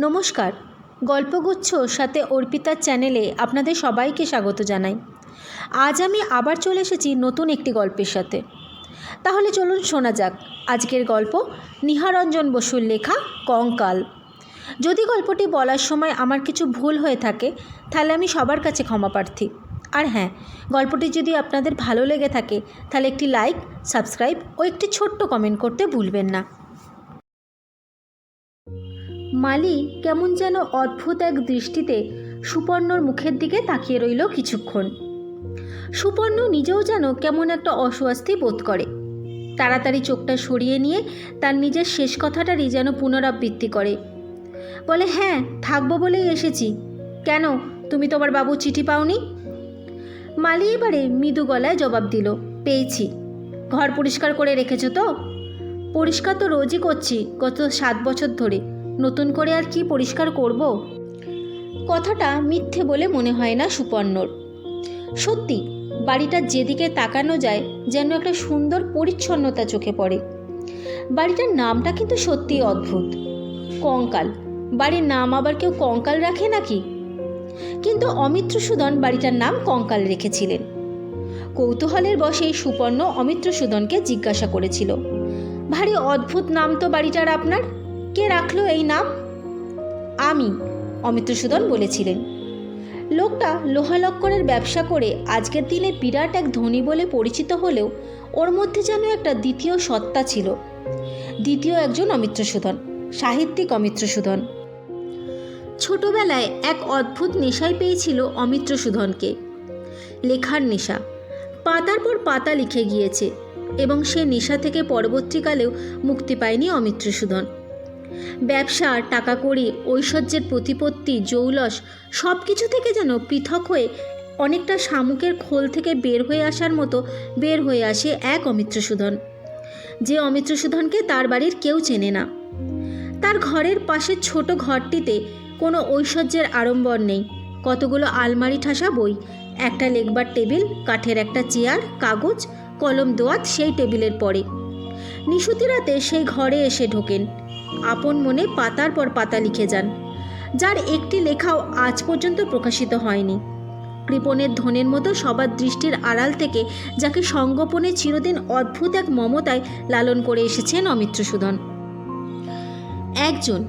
নমস্কার, গল্পগুচ্ছ সাথে অর্পিতার চ্যানেলে আপনাদের সবাইকে স্বাগত জানাই। আজ আমি আবার চলে এসেছি নতুন একটি গল্পের সাথে। তাহলে চলুন শোনা যাক আজকের গল্প, নিহারঞ্জন বসুর লেখা কঙ্কাল। যদি গল্পটি বলার সময় আমার কিছু ভুল হয়ে থাকে তাহলে আমি সবার কাছে ক্ষমা প্রার্থী। আর হ্যাঁ, গল্পটি যদি আপনাদের ভালো লেগে থাকে তাহলে একটি লাইক, সাবস্ক্রাইব ও একটি ছোট্ট কমেন্ট করতে ভুলবেন না। মালি কেমন যেন অদ্ভুত এক দৃষ্টিতে সুপর্ণর মুখের দিকে তাকিয়ে রইল কিছুক্ষণ। সুপর্ণ নিজেও যেন কেমন একটা অস্বস্তি বোধ করে। তাড়াতাড়ি চোখটা সরিয়ে নিয়ে তার নিজের শেষ কথাটারই যেন পুনরাবৃত্তি করে। বলে, হ্যাঁ, থাকবো বলেই এসেছি। কেন, তুমি তোমার বাবু চিঠি পাওনি? মালি এবারে মৃদু গলায় জবাব দিল, পেয়েছি। ঘর পরিষ্কার করে রেখেছ তো? পরিষ্কার তো রোজই করছি, গত 7 বছর ধরে। নতুন করে আর কি পরিষ্কার করব? কথাটা মিথ্যে বলে মনে হয় না সুপর্ণর। সত্যি বাড়িটার যেদিকে তাকানো যায় যেন একটা সুন্দর পরিচ্ছন্নতা চোখে পড়ে। বাড়িটার নামটা কিন্তু সত্যিই অদ্ভুত, কঙ্কাল। বাড়ির নাম আবার কেউ কঙ্কাল রাখে নাকি? কিন্তু অমিত্রসূদন বাড়িটার নাম কঙ্কাল রেখেছিলেন। কৌতূহলের বশে সুপর্ণ অমিত্রসূদনকে জিজ্ঞাসা করেছিল, ভারী অদ্ভুত নাম তো বাড়িটার আপনার, কে রাখলো এই নাম? আমি, অমিত্রসূদন বলেছিলেন। লোকটা লোহালক্করের ব্যবসা করে আজকের দিনে বিরাট এক ধনী বলে পরিচিত হলেও ওর মধ্যে যেন একটা দ্বিতীয় সত্তা ছিল। দ্বিতীয় একজন অমিত্রসূদন, সাহিত্যিক অমিত্রসূদন। ছোটবেলায় এক অদ্ভুত নেশায় পেয়েছিল অমিত্রসূদনকে, লেখার নেশা। পাতার পর পাতা লিখে গিয়েছে এবং সে নেশা থেকে পরবর্তীকালেও মুক্তি পায়নি অমিত্রসূদন। ব্যবসা, টাকা কড়ি, ঐশ্বর্যের প্রতিপত্তি, জৌলস সব কিছু থেকে যেন পৃথক হয়ে অনেকটা শামুকের খোল থেকে বের হয়ে আসার মতো বের হয়ে আসে এক অমিত্রসূদন, যে অমিত্রসূদনকে তার বাড়ির কেউ চেনে না। তার ঘরের পাশের ছোট ঘরটিতে কোনো ঐশ্বর্যের আড়ম্বর নেই। কতগুলো আলমারি ঠাসা বই, একটা লেখবার টেবিল, কাঠের একটা চেয়ার, কাগজ কলম দোয়াত সেই টেবিলের পরে। নিশুতি রাতে সেই ঘরে এসে ঢোকেন, আপন মনে পাতার পর পাতা লিখে যান, যার একটি লেখাও আজ পর্যন্ত প্রকাশিত হয়নি। কৃপণের ধনের মতো সবার দৃষ্টির আড়াল থেকে যাকে সঙ্গোপনে চিরদিন অদ্ভুত এক মমতায় লালন করে এসেছেন অমিত্রসূদন। একজন,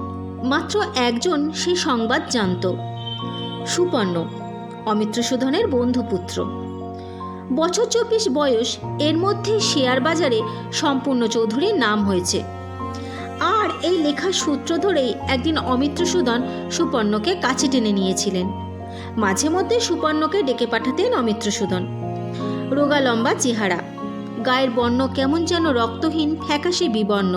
মাত্র একজন সে সংবাদ জানত, সুপর্ণ, অমিত্রসূদনের বন্ধুপুত্র। বছর 24 বয়স, এর মধ্যে শেয়ার বাজারে সম্পূর্ণ চৌধুরীর নাম হয়েছে। আর এই লেখার সূত্র ধরেই একদিন অমিত্রসূদন সুপর্ণকে কাছে টেনে নিয়েছিলেন। মাঝে মধ্যে সুপর্ণকে ডেকে পাঠাতেন অমিত্রসূদন। রোগা লম্বা চেহারা, গায়ের বর্ণ কেমন যেন রক্তহীন ফ্যাকাশে বিবর্ণ,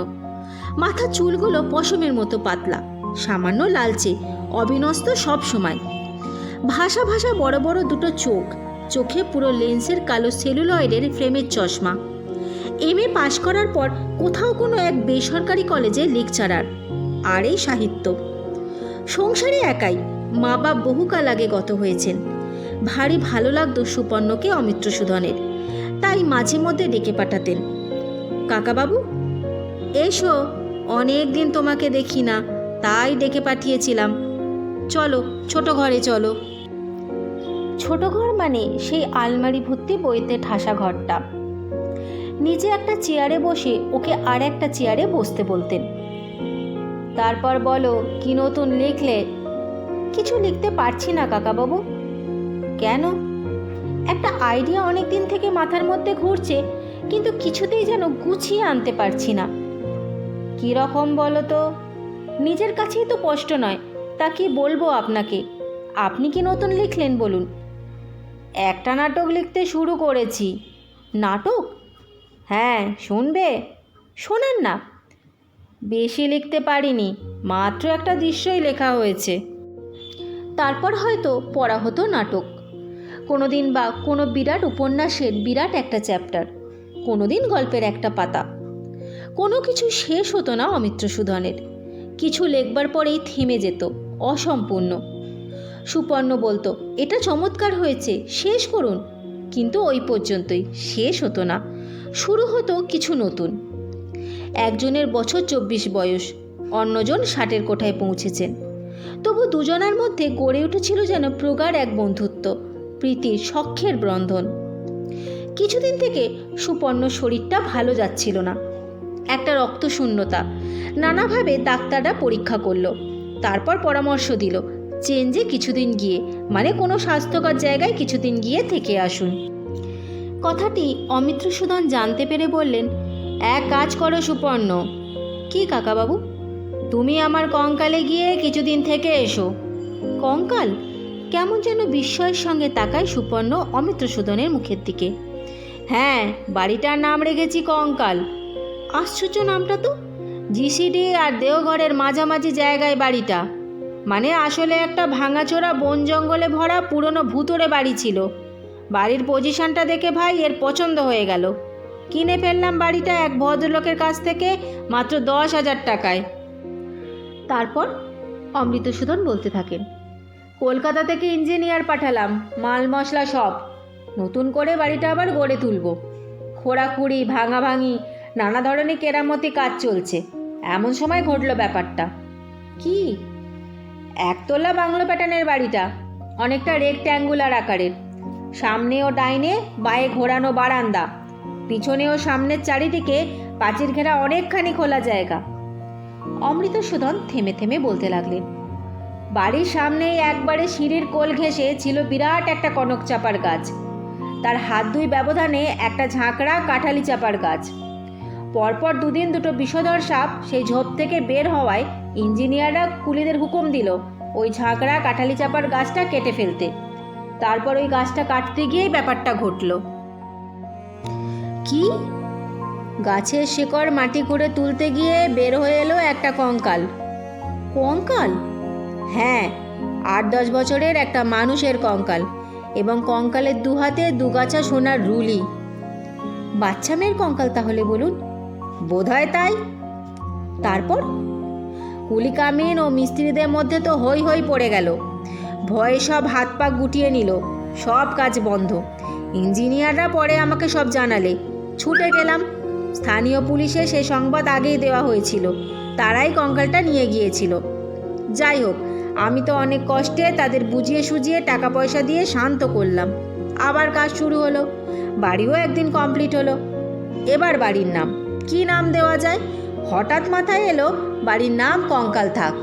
মাথার চুলগুলো পশমের মতো পাতলা, সামান্য লালচে, অবিনস্ত সব সময়। ভাসা ভাসা বড় বড় দুটো চোখ, চোখে পুরো লেন্সের কালো সেলুলয়েডের ফ্রেমের চশমা। MA পাশ করার পর কোথাও কোনো এক বেসরকারি কলেজে লেকচারার। আর এই সাহিত্য। সংসারে একাই, মা বাপ বহুকাল আগে গত হয়েছেন। ভারী ভালো লাগতো সুপর্ণকে অমিত্রসূদনের, তাই মাঝে মধ্যে ডেকে পাঠাতেন। কাকাবাবু এসো, অনেক দিন তোমাকে দেখি না, তাই ডেকে পাঠিয়েছিলাম। চলো ছোট ঘরে চলো। ছোট ঘর মানে সেই আলমারি ভর্তি বইতে ঠাসা ঘরটা। নিজে একটা চেয়ারে বসে ওকে আর একটা চেয়ারে বসতে বলতেন। তারপর বলো, কি নতুন লিখলে? কিছু লিখতে পারছি না কাকাবাবু। কেন? একটা আইডিয়া অনেক দিন থেকে মাথার মধ্যে ঘুরছে, কিন্তু কিছুতেই যেন গুছিয়ে আনতে পারছি না। কী রকম বলো তো? নিজের কাছেই তো কষ্ট নয়, তা কি বলবো আপনাকে? আপনি কি নতুন লিখলেন বলুন? একটা নাটক লিখতে শুরু করেছি। নাটক? হ্যাঁ, শুনবে? শোনান না। বেশি লিখতে পারিনি, মাত্র একটা দৃশ্যই লেখা হয়েছে। তারপর হয়তো পড়া হতো নাটক, কোনো দিন বা কোনো বিরাট উপন্যাসের বিরাট একটা চ্যাপ্টার, কোনো দিন গল্পের একটা পাতা। কোনো কিছু শেষ হতো না অমিত্রসূদনের। কিছু লেখবার পরেই থেমে যেত, অসম্পূর্ণ। সুপর্ণ বলতো, এটা চমৎকার হয়েছে, শেষ করুন। কিন্তু ওই পর্যন্তই, শেষ হতো না, শুরু হতো কিছু নতুন। একজনের বছর 24 বয়স, অন্যজন 60-এর কোঠায় পৌঁছেছেন। তবু দুজনের মধ্যে গড়ে উঠেছিল যেন প্রগাঢ় এক বন্ধুত্ব, প্রীতির সখ্যের বন্ধন। কিছুদিন থেকে সুপর্ণ শরীরটা ভালো যাচ্ছিল না, একটা রক্তশূন্যতা। নানাভাবে ডাক্তাররা পরীক্ষা করলো, তারপর পরামর্শ দিল চেঞ্জে কিছুদিন গিয়ে, মানে কোনো স্বাস্থ্যকর জায়গায় কিছুদিন গিয়ে থেকে আসুন। কথাটি অমিত্রসূদন জানতে পেরে বললেন, এক কাজ করো সুপর্ণ। কি কাকাবাবু? তুমি আমার কঙ্কালে গিয়ে কিছুদিন থেকে এসো। কঙ্কাল? কেমন যেন বিস্ময়ের সঙ্গে তাকায় সুপর্ণ অমিত্রসূদনের মুখের দিকে। হ্যাঁ, বাড়িটার নাম রেখেছি কঙ্কাল। আশ্চর্য নামটা তো! জিসিডি আর দেওঘরের মাঝামাঝি জায়গায় বাড়িটা। মানে আসলে একটা ভাঙাচোরা বন জঙ্গলে ভরা পুরনো ভুতুড়ে বাড়ি ছিল। বাড়ির পজিশনটা দেখে ভাই এর পছন্দ হয়ে গেল। কিনে ফেললাম বাড়িটা এক ভদ্রলোকের কাছ থেকে মাত্র 10,000 টাকায়। তারপর অমৃতসূদন বলতে থাকেন, কলকাতা থেকে ইঞ্জিনিয়ার পাঠালাম, মাল মশলা সব। নতুন করে বাড়িটা আবার গড়ে তুলব। খোঁড়াখুড়ি, ভাঙাভাঙি, নানা ধরনের কেরামতি কাজ চলছে। এমন সময় ঘটল ব্যাপারটা। কি? একতলা বাংলো প্যাটার্নের বাড়িটা, অনেকটা রেক্ট্যাঙ্গুলার আকারের। সামনে ও ডাইনে বাঁয়ে ঘোরানো বারান্দা, পিছনে ও সামনের চারিদিকে পাঁচিল ঘেরা অনেকখানি খোলা জায়গা। অমৃতসূদন থেমে থেমে বলতে লাগলেন, বাড়ির সামনেই একবারে সিঁড়ির কোল ঘেঁষে ছিল বিরাট একটা কনক চাপার গাছ। তার হাত দুই ব্যবধানে একটা ঝাঁকড়া কাঁঠালি চাপার গাছ। পরপর দুদিন দুটো বিষধর সাপ সেই ঝোপ থেকে বের হওয়ায় ইঞ্জিনিয়াররা কুলিদের হুকুম দিল ওই ঝাঁকড়া কাঁঠালি চাপার গাছটা কেটে ফেলতে। তারপর ওই গাছটা কাটতে গিয়েই ব্যাপারটা ঘটল। কি? গাছের শিকড় মাটি করে তুলতে গিয়ে বের হয়ে এলো একটা কঙ্কাল। কঙ্কাল? হ্যাঁ, 8-10 বছরের একটা মানুষের কঙ্কাল, এবং কঙ্কালের দুহাতে দুগাছা সোনার রুলি। বাচ্চা মেয়ের কঙ্কাল তাহলে বলুন? বোধহয় তাই। তারপর কুলি কামিন ও মিস্ত্রিদের মধ্যে তো হই হই পড়ে গেল। ভয়ে সব হাত পা গুটিয়ে নিল, সব কাজ বন্ধ। ইঞ্জিনিয়াররা পরে আমাকে সব জানালে, ছুটে গেলাম। স্থানীয় পুলিশে সে সংবাদ আগেই দেওয়া হয়েছিল, তারাই কঙ্কালটা নিয়ে গিয়েছিল। যাই হোক, আমি তো অনেক কষ্টে তাদের বুঝিয়ে সুঝিয়ে টাকা পয়সা দিয়ে শান্ত করলাম। আবার কাজ শুরু হলো, বাড়িও একদিন কমপ্লিট হলো। এবার বাড়ির নাম কি নাম দেওয়া যায়? হঠাৎ মাথায় এলো বাড়ির নাম কঙ্কাল থাক।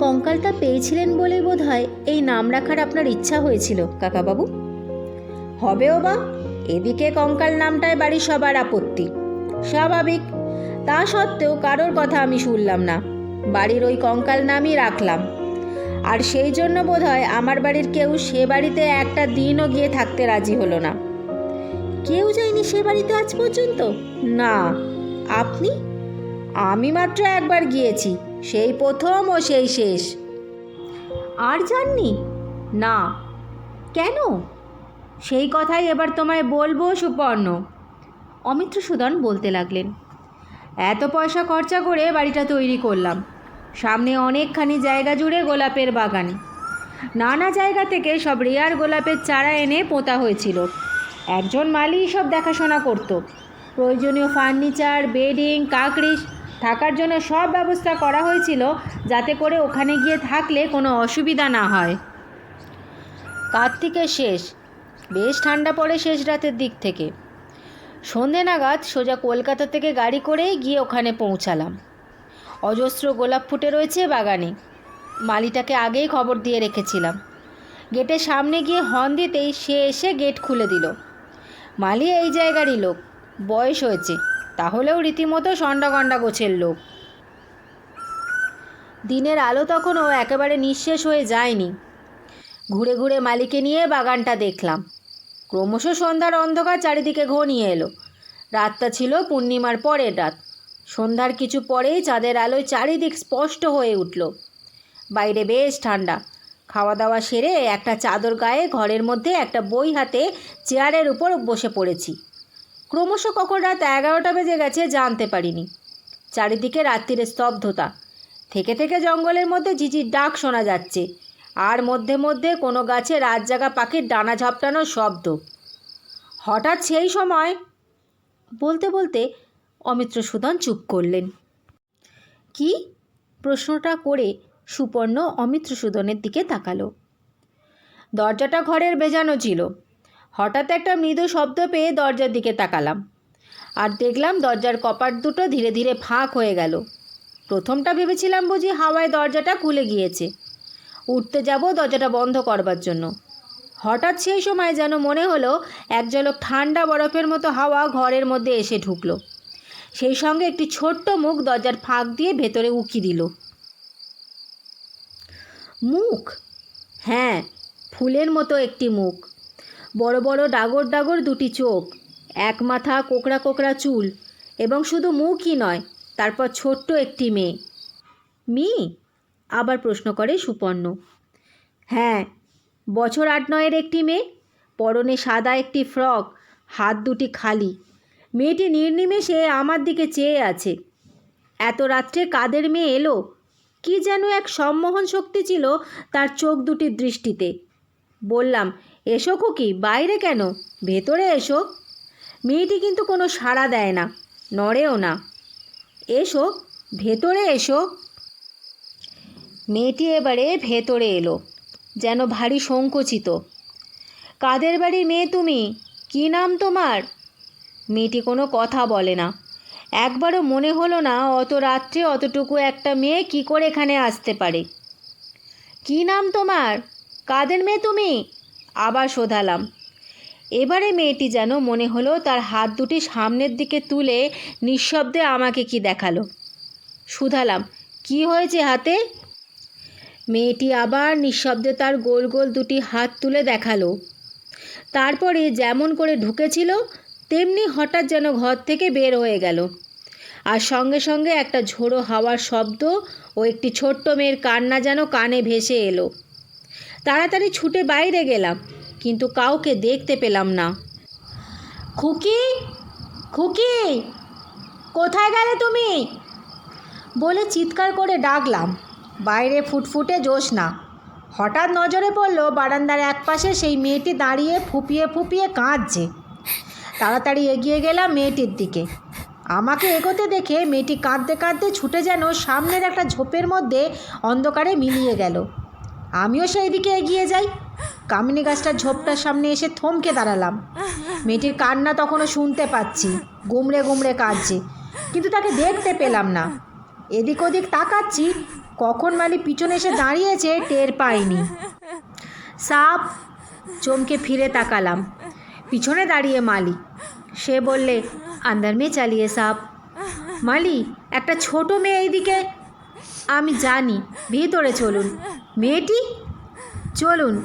কঙ্কালটা পেয়েছিলেন বলেই বোধহয় এই নাম রাখার আপনার ইচ্ছা হয়েছিল কাকাবাবু। হবেও বা, এদিকে কঙ্কাল নামটায় বাড়ির সবার আপত্তি, স্বাভাবিক। তা সত্ত্বেও কারোর কথা আমি শুনলাম না, বাড়ির ওই কঙ্কাল নামই রাখলাম। আর সেই জন্য বোধহয় আমার বাড়ির কেউ সে বাড়িতে একটা দিনও গিয়ে থাকতে রাজি হলো না। কেউ যায়নি সে বাড়িতে আজ পর্যন্ত? না। আপনি? আমি মাত্র একবার গিয়েছি, সেই প্রথম ও সেই শেষ। আর যাননি? না। কেন? সেই কথাই এবার তোমায় বলবো সুপর্ণ। অমিত্রসূদন বলতে লাগলেন, এত পয়সা খরচা করে বাড়িটা তৈরি করলাম। সামনে অনেকখানি জায়গা জুড়ে গোলাপের বাগান। নানা জায়গা থেকে সব রেয়ার গোলাপের চারা এনে পোঁতা হয়েছিল। একজন মালি সব দেখাশোনা করত। প্রয়োজনীয় ফার্নিচার, বেডিং, কাকরিস, থাকার জন্য সব ব্যবস্থা করা হয়েছিল, যাতে করে ওখানে গিয়ে থাকলে কোনো অসুবিধা না হয়। কার্তিকের শেষ, বেশ ঠান্ডা পড়ে শেষ রাতের দিক থেকে। সন্ধে নাগাদ সোজা কলকাতা থেকে গাড়ি করেই গিয়ে ওখানে পৌঁছালাম। অজস্র গোলাপ ফুটে রয়েছে বাগানে। মালিটাকে আগেই খবর দিয়ে রেখেছিলাম। গেটের সামনে গিয়ে হর্ন দিতেই সে এসে গেট খুলে দিল। মালি এই জায়গারই লোক, বয়স হয়েছে, তাহলেও রীতিমতো সন্ডাগন্ডা গোছের লোক। দিনের আলো তখনও একেবারে নিঃশেষ হয়ে যায়নি। ঘুরে ঘুরে মালিকে নিয়ে বাগানটা দেখলাম। ক্রমশ সন্ধ্যার অন্ধকার চারিদিকে ঘনিয়ে এলো। রাতটা ছিল পূর্ণিমার পরের রাত। সন্ধ্যার কিছু পরেই চাঁদের আলোয় চারিদিক স্পষ্ট হয়ে উঠল। বাইরে বেশ ঠান্ডা। খাওয়া দাওয়া সেরে একটা চাদর গায়ে ঘরের মধ্যে একটা বই হাতে চেয়ারের উপর বসে পড়েছি। ক্রমশ কখন রাত 11টা বেজে গেছে জানতে পারিনি। চারিদিকে রাত্রির স্তব্ধতা। থেকে থেকে জঙ্গলের মধ্যে ঝিঝির ডাক শোনা যাচ্ছে, আর মধ্যে মধ্যে কোনো গাছে রাত জাগা পাখির ডানা ঝাপটানোর শব্দ। হঠাৎ সেই সময় বলতে বলতে অমিত্রসূদন চুপ করলেন। কি? প্রশ্নটা করে সুপর্ণ অমিত্রসূদনের দিকে তাকালো। দরজাটা ঘরের বেজানো ছিল। হঠাৎ একটা মৃদু শব্দ পেয়ে দরজার দিকে তাকালাম, আর দেখলাম দরজার কপাট দুটো ধীরে ধীরে ফাঁক হয়ে গেল। প্রথমটা ভেবেছিলাম বুঝি হাওয়ায় দরজাটা খুলে গিয়েছে। উঠতে যাব দরজাটা বন্ধ করবার জন্য। হঠাৎ সেই সময় যেন মনে হলো এক ঝলক ঠান্ডা বরফের মতো হাওয়া ঘরের মধ্যে এসে ঢুকলো। সেই সঙ্গে একটি ছোট্ট মুখ দরজার ফাঁক দিয়ে ভেতরে উকি দিল। মুখ? হ্যাঁ, ফুলের মতো একটি মুখ। বড় বড় ডাগর ডাগর দুটি চোখ, এক মাথা কোকড়া কোকড়া চুল, এবং শুধু মুখই নয়, তারপর ছোট্ট একটি মেয়ে। মেয়ে? আবার প্রশ্ন করে সুপর্ণ। হ্যাঁ, বছর 8-9-এর একটি মেয়ে। পরনে সাদা একটি ফ্রক, হাত দুটি খালি। মেয়েটি নির্নিমেষে আমার দিকে চেয়ে আছে। এত রাত্রে কাদের মেয়ে এলো? কি যেন এক সম্মোহন শক্তি ছিল তার চোখ দুটির দৃষ্টিতে। বললাম, এসো খুকি, বাইরে কেন, ভেতরে এসো। মেয়েটি কিন্তু কোনো সাড়া দেয় না, নড়েও না। এসো, ভেতরে এসো। মেয়েটি এবারে ভেতরে এলো, যেন ভারী সংকুচিত। কাদের বাড়ির মেয়ে তুমি? কি নাম তোমার? মেয়েটি কোনো কথা বলে না। একবারও মনে হলো না অত রাত্রে অতটুকু একটা মেয়ে কি করে এখানে আসতে পারে। কি নাম তোমার? কাদের মেয়ে তুমি? আবার শোধালাম। এবারে মেয়েটি যেন মনে হলো তার হাত দুটি সামনের দিকে তুলে নিঃশব্দে আমাকে কি দেখালো। শুধালাম, কি হয়েছে হাতে? মেয়েটি আবার নিঃশব্দে তার গোল গোল দুটি হাত তুলে দেখালো। তারপরে যেমন করে ঢুকেছিল তেমনি হঠাৎ যেন ঘর থেকে বের হয়ে গেল, আর সঙ্গে সঙ্গে একটা ঝোড়ো হাওয়ার শব্দ ও একটি ছোট্ট মেয়ের কান্না যেন কানে ভেসে এলো। তাড়াতাড়ি ছুটে বাইরে গেলাম, কিন্তু কাউকে দেখতে পেলাম না। খুকি, খুকি, কোথায় গেলে তুমি? বলে চিৎকার করে ডাকলাম। বাইরে ফুটফুটে জ্যোৎস্না। হঠাৎ নজরে পড়ল বারান্দার একপাশে সেই মেয়েটি দাঁড়িয়ে ফুপিয়ে ফুপিয়ে কাঁদছে। তাড়াতাড়ি এগিয়ে গেলাম মেয়েটির দিকে। আমাকে এগোতে দেখে মেয়েটি কাঁদতে কাঁদতে ছুটে যেন সামনের একটা ঝোপের মধ্যে অন্ধকারে মিলিয়ে গেল। আমিও সেই দিকে এগিয়ে যাই। কামিনী গাছটার ঝোপটার সামনে এসে থমকে দাঁড়ালাম। মেয়েটির কান্না তখনও শুনতে পাচ্ছি, গুমড়ে গুমড়ে কাঁদছে, কিন্তু তাকে দেখতে পেলাম না। এদিক ওদিক তাকাচ্ছি, কখন মালি পিছনে এসে দাঁড়িয়েছে টের পাইনি। সাপ! চমকে ফিরে তাকালাম। পিছনে দাঁড়িয়ে মালি। সে বললে, আন্দার মেয়ে চালিয়ে সাপ। মালি, একটা ছোট মেয়ে এইদিকে। আমি জানি, ভিতরে চলুন। মেয়েটি? চলুন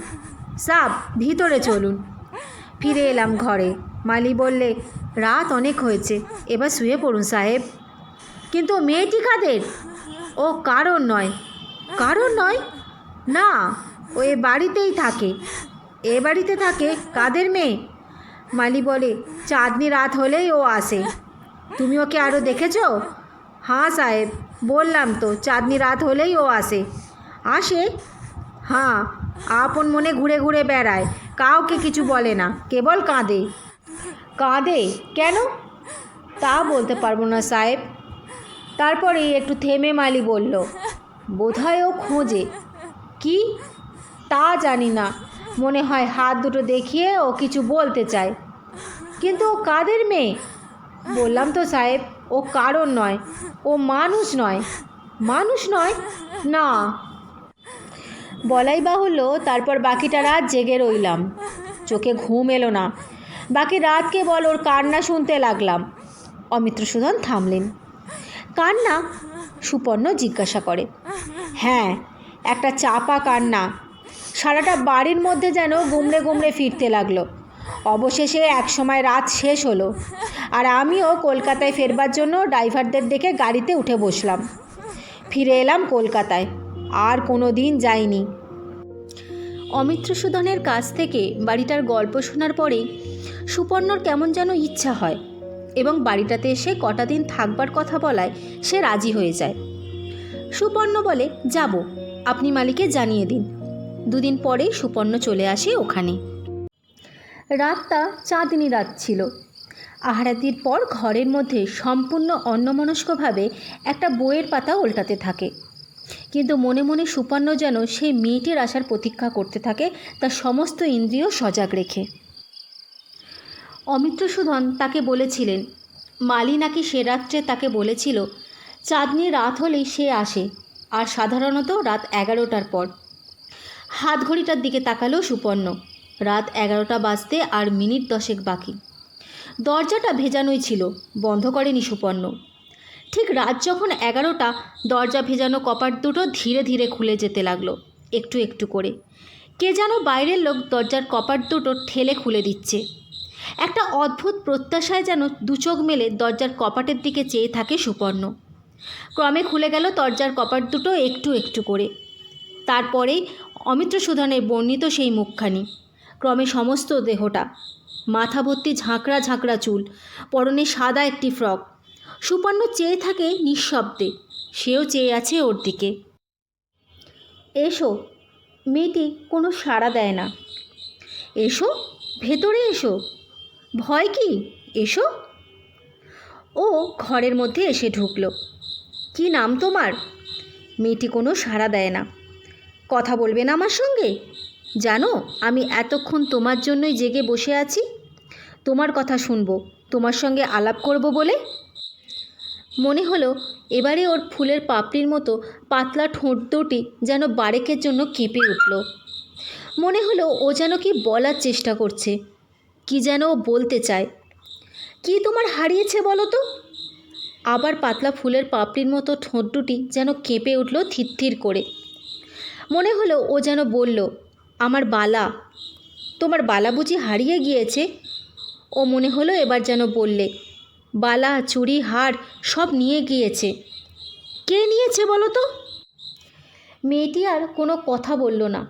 সাপ, ভিতরে চলুন। ফিরে এলাম ঘরে। মালি বললে, রাত অনেক হয়েছে, এবার শুয়ে পড়ুন সাহেব। কিন্তু মেয়েটি কাদের? ও কারণ নয়। কারণ নয়? না, ও এ বাড়িতেই থাকে। এ বাড়িতে থাকে? কাদের মেয়ে? মালি বলে, চাঁদনি রাত হলেই ও আসে। তুমি ওকে আরও দেখেছ? হ্যাঁ সাহেব, বললাম তো, চাঁদনি রাত হলেই ও আসে। আসে? হ্যাঁ, আপন মনে ঘুরে ঘুরে বেড়ায়, কাউকে কিছু বলে না, কেবল কাঁদে। কাঁদে কেন? তা বলতে পারবো না সাহেব। তারপরেই একটু থেমে মালি বলল, বোধহয় ও খোঁজে। কি? তা জানি না, মনে হয় হাত দুটো দেখিয়ে ও কিছু বলতে চায়। কিন্তু ও কাদের মেয়ে? বললাম তো সাহেব, ও কারণ নয়, ও মানুষ নয়। মানুষ নয়? না। বলাই বাহুল্য, তারপর বাকিটা রাত জেগে রইলাম। চোখে ঘুম এলো না। বাকি রাত কেবল ওর কান্না শুনতে লাগলাম। অমিত্রসূদন থামলেন। কান্না? সুপর্ণ জিজ্ঞাসা করে। হ্যাঁ, একটা চাপা কান্না। সারাটা বাড়ির মধ্যে যেন গুমড়ে গুমড়ে ফিরতে লাগলো। অবশেষে একসময় রাত শেষ হলো, আর আমিও কলকাতায় ফেরবার জন্য ড্রাইভারদের ডেকে গাড়িতে উঠে বসলাম। ফিরে এলাম কলকাতায়। আর কোনো দিন যাইনি। অমিত্রসূদনের কাছ থেকে বাড়িটার গল্প শোনার পরেই সুপর্ণর কেমন যেন ইচ্ছা হয়, এবং বাড়িটাতে এসে কটা দিন থাকবার কথা বলায় সে রাজি হয়ে যায়। সুপর্ণ বলে, যাব, আপনি মালিকে জানিয়ে দিন। দুদিন পরেই সুপর্ণ চলে আসে ওখানে। রাতটা চাঁদনি রাত ছিল। আহারাতির পর ঘরের মধ্যে সম্পূর্ণ অন্যমনস্কভাবে একটা বইয়ের পাতা ওল্টাতে থাকে। কিন্তু মনে মনে সুপর্ণ যেন সেই মেয়েটির আসার প্রতীক্ষা করতে থাকে, তার সমস্ত ইন্দ্রিয় সজাগ রেখে। অমিত্রসূধন তাকে বলেছিলেন, মালি নাকি সে রাত্রে তাকে বলেছিল চাঁদনি রাত হলেই সে আসে, আর সাধারণত রাত 11টার পর। হাত ঘড়িটার দিকে তাকালো সুপর্ণ। রাত 11টা বাজতে আর মিনিট 10 বাকি। দরজাটা ভেজানোই ছিল, বন্ধ করেনি সুপর্ণ। ঠিক রাত যখন 11টা, দরজা ভেজানো কপাট দুটো ধীরে ধীরে খুলে যেতে লাগলো, একটু একটু করে। কে যেন বাইরের লোক দরজার কপাট দুটো ঠেলে খুলে দিচ্ছে। একটা অদ্ভুত প্রত্যাশায় যেন দু চোখ মেলে দরজার কপাটের দিকে চেয়ে থাকে সুপর্ণ। ক্রমে খুলে গেল দরজার কপাট দুটো একটু একটু করে। তারপরেই অমিত্রসূধনের বর্ণিত সেই মুখখানি, ক্রমে সমস্ত দেহটা, মাথা ভর্তি ঝাঁকড়া ঝাঁকড়া চুল, পরনে সাদা একটি ফ্রক। সুপর্ণ চেয়ে থাকে নিঃশব্দে, সেও চেয়ে আছে ওর দিকে। এসো। মেয়েটি কোনো সাড়া দেয় না। এসো, ভেতরে এসো। ভয় কি? এসো। ও ঘরের মধ্যে এসে ঢুকলো। কি নাম তোমার? মেয়েটি কোনো সাড়া দেয় না। কথা বলবে না আমার সঙ্গে? জানো আমি এতক্ষণ তোমার জন্যই জেগে বসে আছি, তোমার কথা শুনবো, তোমার সঙ্গে আলাপ করব বলে। মনে হলো এবারে ওর ফুলের পাপড়ির মতো পাতলা ঠোঁট দুটি যেন বারেকের জন্য কেঁপে উঠল। মনে হলো ও যেন কি বলার চেষ্টা করছে, কি যেন ও বলতে চায়। কি তোমার হারিয়েছে বলো তো? আবার পাতলা ফুলের পাপড়ির মতো ঠোঁট দুটি যেন কেঁপে উঠল থিরথির করে। মনে হলো ও যেন বলল, আমার বালা। তোমার বালা বুঝি হারিয়ে গিয়েছে? ও মনে হলো এবার যেন বললে, বালা চুড়ি হার সব নিয়ে গিয়েছে। কে নিয়েছে বলো তো? মেয়েটি আর কোনো কথা বলল না,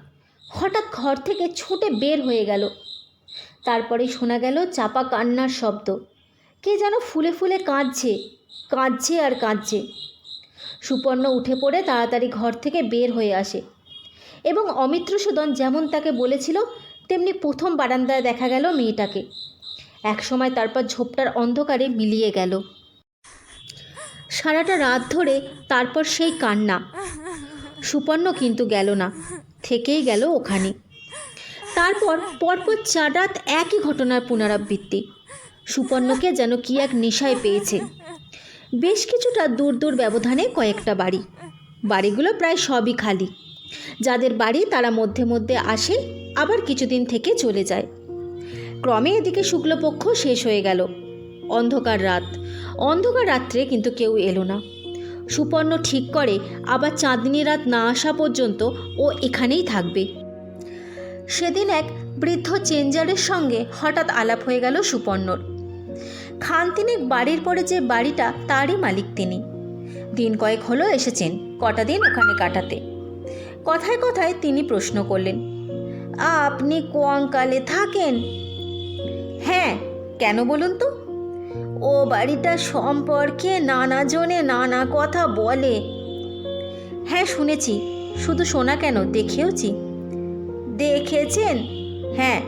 হঠাৎ ঘর থেকে ছুটে বের হয়ে গেল। তারপরে শোনা গেল চাপা কান্নার শব্দ। কে যেন ফুলে ফুলে কাঁদছে, কাঁদছে আর কাঁদছে। সুপর্ণ উঠে পড়ে তাড়াতাড়ি ঘর থেকে বের হয়ে আসে এবং অমিত্রসূধন যেমন তাকে বলেছিল তেমনি প্রথম বারান্দায় দেখা গেল মেয়েটাকে। একসময় তারপর ঝোপটার অন্ধকারে মিলিয়ে গেল। সারাটা রাত ধরে তারপর সেই কান্না। সুপর্ণ কিন্তু গেল না, থেকেই গেল ওখানে। তারপর পরপর 4 রাত একই ঘটনার পুনরাবৃত্তি। সুপর্ণকে যেন কি এক নেশায় পেয়েছে। বেশ কিছুটা দূর দূর ব্যবধানে কয়েকটা বাড়ি, বাড়িগুলো প্রায় সবই খালি। যাদের বাড়ি তারা মধ্যে মধ্যে আসে, আবার কিছুদিন থেকে চলে যায়। ক্রমে এদিকে শুক্লপক্ষ শেষ হয়ে গেল। অন্ধকার রাত, অন্ধকার রাত্রে কিন্তু কেউ এলো না। সুপর্ণ ঠিক করে আবার চাঁদনি রাত না আসা পর্যন্ত ও এখানেই থাকবে। সেদিন এক বৃদ্ধ চেঞ্জারের সঙ্গে হঠাৎ আলাপ হয়ে গেল সুপর্ণর। খানতিনেক বাড়ির পরে যে বাড়িটা তারই মালিক তিনি। দিন কয়েক হলো এসেছেন কটা দিন ওখানে কাটাতে। কথায় কথায় তিনি প্রশ্ন করলেন, আপনি কোয়াঙ্কালে থাকেন? হ্যাঁ, কেন বলুন তো? ও বাড়িটা সম্পর্কে নানা জনে নানা কথা বলে। হ্যাঁ শুনেছি, শুধু শোনা কেন, দেখেওছি। দেখেছেন? হ্যাঁ,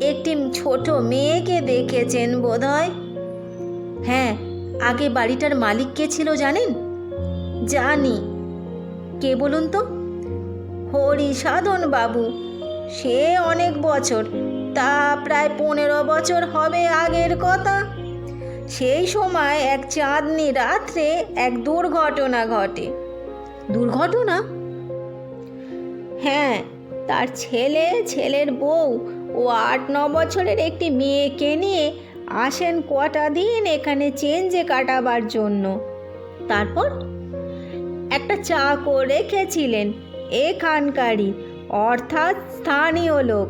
একটি ছোট মেয়েকে দেখেছেন বোধহয়। হ্যাঁ, আগে বাড়িটার মালিক কে ছিল জানেন? জানি। কে বলুন তো? হরিসাধন বাবু। সে অনেক বছর, তা প্রায় 15 বছর হবে আগের কথা। সেই সময় এক চাঁদনি রাত্রে এক দুর্ঘটনা ঘটে। দুর্ঘটনা? হ্যাঁ, তার ছেলে, ছেলের বউ ও 8-9 বছরের একটি মেয়েকে নিয়ে আসেন কটা দিন এখানে চেঞ্জে কাটাবার জন্য। তারপর একটা চাকর রেখেছিলেন এখানকারই, অর্থাৎ স্থানীয় লোক।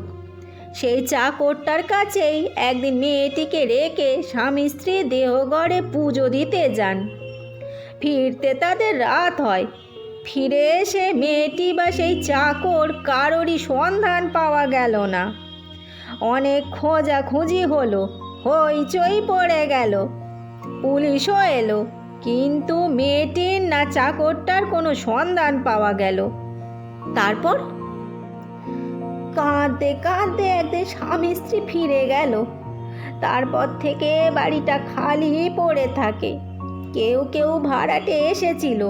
সেই চাকরটার কাছেই একদিন মেয়েটিকে রেখে স্বামী স্ত্রী দেহঘরে পুজো দিতে যান। ফিরতে তাদের রাত হয়। ফিরে এসে মেয়েটি বা সেই চাকর কারোরই সন্ধান পাওয়া গেল না। অনেক খোঁজাখুঁজি হলো, হইচই পড়ে গেল, পুলিশও এলো, কিন্তু মেয়েটির না চাকরটার কোনো সন্ধান পাওয়া গেল। তারপর কাঁদতে কাঁদতে একদিন স্বামী স্ত্রী ফিরে গেল। তারপর থেকে বাড়িটা খালি পড়ে থাকে। কেউ কেউ ভাড়াটে এসেছিল,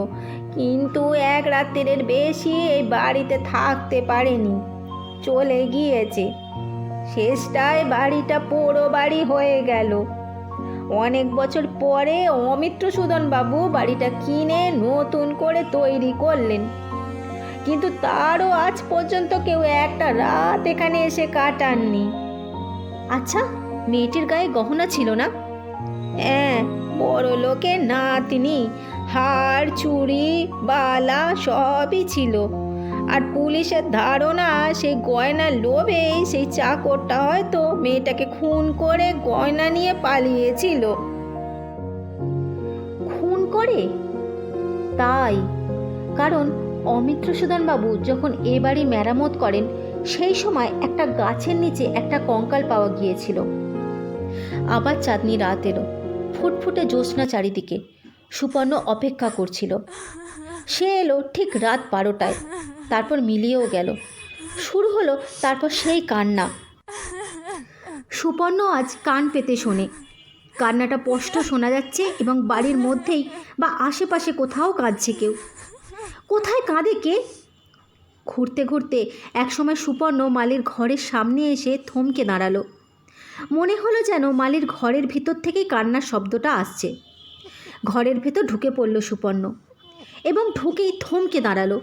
কিন্তু এক রাত্রির বেশি এই বাড়িতে থাকতে পারেনি, চলে গিয়েছে। শেষটায় বাড়িটা পোড়ো বাড়ি হয়ে গেল। অনেক বছর পরে অমিত্রসূদন বাবু বাড়িটা কিনে নতুন করে তৈরি করলেন, কিন্তু তারও আজ পর্যন্ত কেউ একটা রাত এখানে এসে কাটাননি। আচ্ছা, মেয়েটির গায়ে গহনা ছিল না? হ্যাঁ, বড় লোকের নাতনি, হার চুড়ি বালা সবই ছিল। আর পুলিশের ধারণা সেই গয়নার লোভেই সেই চাকরটা হয়তো মেয়েটাকে খুন করে গয়না নিয়ে পালিয়েছিল। খুন করে? তাই, কারণ অমিত্রসূদন বাবু যখন এ বাড়ি মেরামত করেন সেই সময় একটা গাছের নিচে একটা কঙ্কাল পাওয়া গিয়েছিল। আবার চাঁদনি রাত এলো, ফুটফুটে জ্যোৎস্না চারিদিকে। সুপর্ণ অপেক্ষা করছিল। সে এলো ঠিক রাত 12টায়, তারপর মিলিয়েও গেল। শুরু হলো তারপর সেই কান্না। সুপর্ণ আজ কান পেতে শোনে। কান্নাটা স্পষ্ট শোনা যাচ্ছে এবং বাড়ির মধ্যেই বা আশেপাশে কোথাও কাঁদছে কেউ। কোথায় কাঁদে কে? ঘুরতে ঘুরতে একসময় সুপর্ণ মালির ঘরের সামনে এসে থমকে দাঁড়ালো। মনে হলো যেন মালির ঘরের ভিতর থেকেই কান্নার শব্দটা আসছে। ঘরের ভেতর ঢুকে পড়ল সুপর্ণ এবং ঢুকেই থমকে দাঁড়ালো।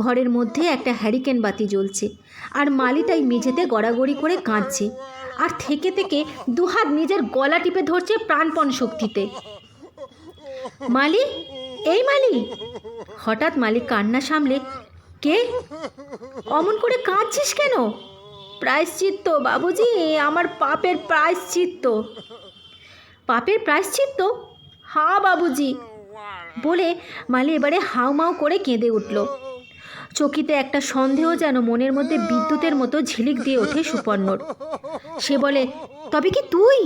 ঘরের মধ্যে একটা হ্যারিকেন বাতি জ্বলছে আর মালিটাই মেঝেতে গড়াগড়ি করে কাঁদছে আর থেকে থেকে দুহাত নিজের গলা টিপে ধরছে প্রাণপণ শক্তিতে। মালি, এই মালি! হঠাৎ মালি কান্না সামলে, কে? অমন করে কাঁদছিস কেন? প্রায়শ্চিত্ত বাবুজি, আমার পাপের প্রায়শ্চিত্ত। পাপের প্রায়শ্চিত্ত? হ্যাঁ বাবুজি, বলে মালি এবারে হাউমাউ করে কেঁদে উঠল। চকিতে একটা সন্দেহ যেন মনের মধ্যে বিদ্যুতের মতো ঝিলিক দিয়ে ওঠে সুপর্ণর। সে বলে, তবে কি তুই?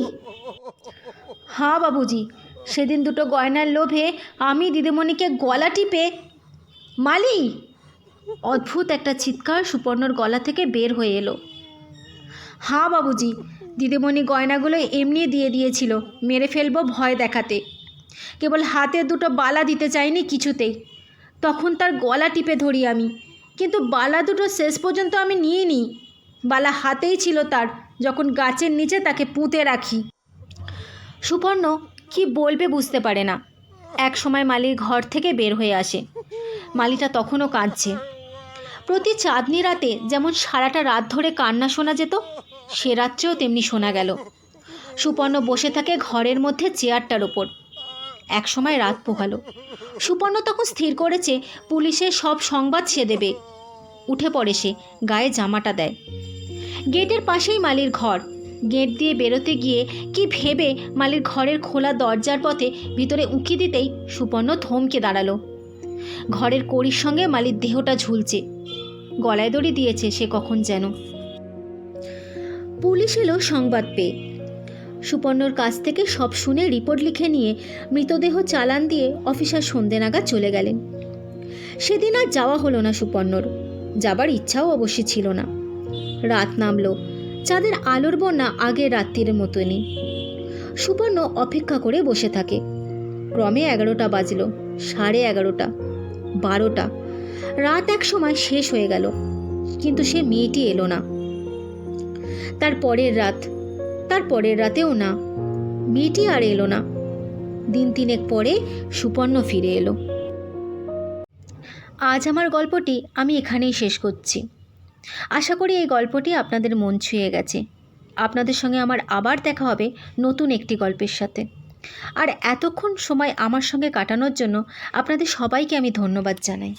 হ্যাঁ বাবুজি, সেদিন দুটো গয়নার লোভে আমি দিদিমণিকে গলা টিপে। মালি! অদ্ভুত একটা চিৎকার সুপর্ণর গলা থেকে বের হয়ে এলো। হ্যাঁ বাবুজি, দিদিমণি গয়নাগুলো এমনি দিয়ে দিয়েছিল মেরে ফেলবো ভয় দেখাতে। কেবল হাতে দুটো বালা দিতে চাইনি কিছুতেই। তখন তার গলা টিপে ধরি আমি, কিন্তু বালা দুটো শেষ পর্যন্ত আমি নিয়ে নিই। বালা হাতেই ছিল তার, যখন গাছের নিচে তাকে পুঁতে রাখি। সুপর্ণ কি বলবে বুঝতে পারে না। এক সময় মালির ঘর থেকে বের হয়ে আসে। মালিটা তখনও কাঁদছে। প্রতি চাঁদনি রাতে যেমন সারাটা রাত ধরে কান্না শোনা যেত, সে রাত্রেও তেমনি শোনা গেল। সুপর্ণ বসে থাকে ঘরের মধ্যে চেয়ারটার ওপর। এক সময় রাত পোহালো। সুপর্ণ তখন স্থির করেছে পুলিশের সব সংবাদ সে দেবে। উঠে পড়ে সে, গায়ে জামাটা দেয়। গেটের পাশেই মালির ঘর। গেট দিয়ে বেরোতে গিয়ে কি ভেবে মালির ঘরের খোলা দরজার পথে ভিতরে উঁকি দিতেই সুপর্ণ থমকে দাঁড়ালো। ঘরের কড়ির সঙ্গে মালির দেহটা ঝুলছে। গলায় দড়ি দিয়েছে সে কখন যেন। পুলিশ এলো সংবাদ পেয়ে। সুপর্ণর কাছ থেকে সব শুনে রিপোর্ট লিখে নিয়ে মৃতদেহ চালান দিয়ে অফিসার সন্ধে নাগাদ চলে গেলেন। সেদিন আর যাওয়া হলো না সুপর্ণর। যাবার ইচ্ছাও অবশ্য ছিল না। রাত নামলো, চাঁদের আলোর বন্যা আগের রাত্রির মতনই। সুপর্ণ অপেক্ষা করে বসে থাকে। ক্রমে 11টা বাজলো, 11:30, 12টা। রাত এক সময় শেষ হয়ে গেল, কিন্তু সে মেয়েটি এলো না। তার পরের রাতেও না, মেয়েটি আর এলো না। দিন 3 পরে সুপর্ণ ফিরে এলো। আজ আমার গল্পটি আমি এখানেই শেষ করছি। আশা করি এই গল্পটি আপনাদের মন ছুঁয়ে গেছে। আপনাদের সঙ্গে আমার আবার দেখা হবে নতুন একটি গল্পের সাথে। আর এতক্ষণ সময় আমার সঙ্গে কাটানোর জন্য আপনাদের সবাইকে আমি ধন্যবাদ জানাই।